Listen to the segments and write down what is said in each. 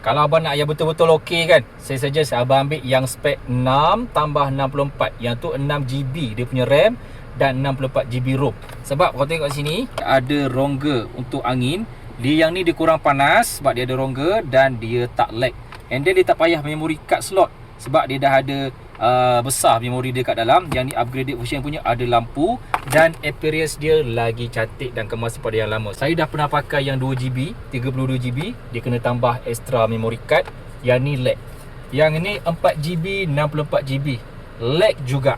Kalau abang nak yang betul-betul okey kan, saya suggest abang ambil yang spek 6 tambah 64. Yang tu 6GB dia punya RAM dan 64GB ROM. Sebab kalau tengok sini ada rongga untuk angin. Dia yang ni dia kurang panas sebab dia ada rongga dan dia tak lag. And then dia tak payah memory card slot sebab dia dah ada besar memori dia kat dalam. Yang ni upgraded version punya, ada lampu dan appearance dia lagi cantik dan kemas daripada yang lama. Saya dah pernah pakai yang 2GB, 32GB, dia kena tambah extra memory card. Yang ni lag. Yang ni 4GB, 64GB, lag juga.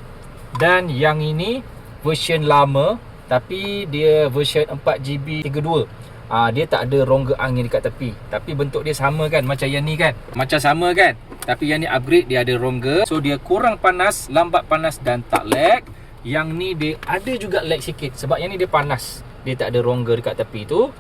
Dan yang ini version lama tapi dia version 4GB 32. Dia tak ada rongga angin dekat tepi, tapi bentuk dia sama kan, macam yang ni kan, macam sama kan. Tapi yang ni upgrade, dia ada rongga, so dia kurang panas, lambat panas dan tak lag. Yang ni dia ada juga lag sikit sebab yang ni dia panas, dia tak ada rongga dekat tepi tu.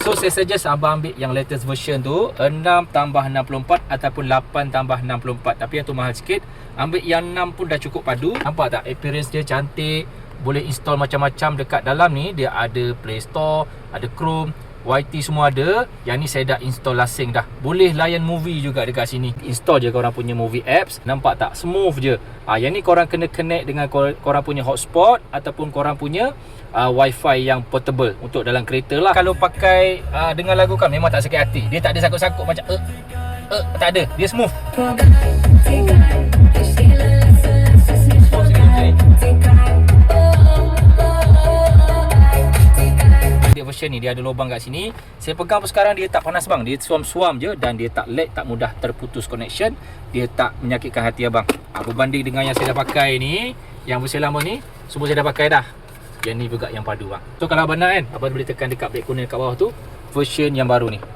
So saya suggest abang ambil yang latest version tu, 6 tambah 64 ataupun 8 tambah 64. Tapi yang tu mahal sikit. Ambil yang 6 pun dah cukup padu. Nampak tak appearance dia cantik, boleh install macam-macam dekat dalam ni. Dia ada Play Store, ada Chrome, YT semua ada. Yang ni saya dah install lasing dah. Boleh layan movie juga dekat sini. Install je korang punya movie apps. Nampak tak? Smooth je. Yang ni korang kena connect dengan korang punya hotspot ataupun korang punya wifi yang portable untuk dalam kereta lah. Kalau pakai dengar lagu kan memang tak sakit hati. Dia tak ada sakut-sakut macam tak ada. Dia smooth. Version ni dia ada lubang kat sini. Saya pegang pun sekarang dia tak panas bang. Dia suam-suam je dan dia tak lag, tak mudah terputus connection. Dia tak menyakitkan hati abang. Berbanding dengan yang saya dah pakai ni, yang versi lama ni, semua saya dah pakai dah. Yang ni juga yang padu bang. So kalau abang nak kan, abang boleh tekan dekat back corner kat bawah tu, version yang baru ni.